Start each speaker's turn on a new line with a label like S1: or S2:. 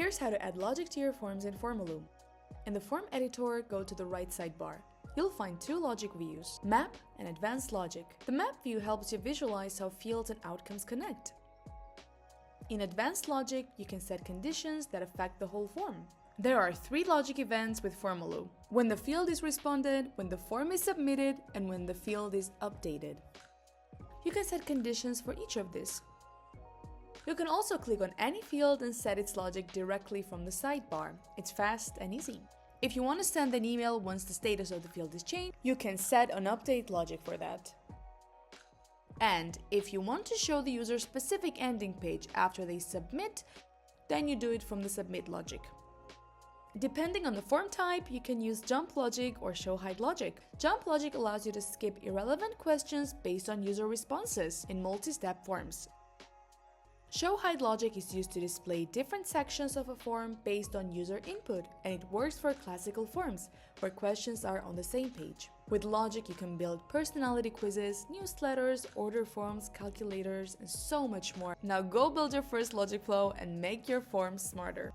S1: Here's how to add logic to your forms in Formaloo. In the form editor, go to the right sidebar. You'll find two logic views, Map and Advanced Logic. The Map view helps you visualize how fields and outcomes connect. In Advanced Logic, you can set conditions that affect the whole form. There are 3 logic events with Formaloo: when the field is responded, when the form is submitted, and when the field is updated. You can set conditions for each of these. You can also click on any field and set its logic directly from the sidebar. It's fast and easy. If you want to send an email once the status of the field is changed, you can set an update logic for that. And if you want to show the user specific ending page after they submit, then you do it from the submit logic. Depending on the form type, you can use jump logic or show hide logic. Jump logic allows you to skip irrelevant questions based on user responses in multi-step forms. Show hide logic is used to display different sections of a form based on user input, and it works for classical forms, where questions are on the same page. With logic, you can build personality quizzes, newsletters, order forms, calculators, and so much more. Now go build your first logic flow and make your forms smarter.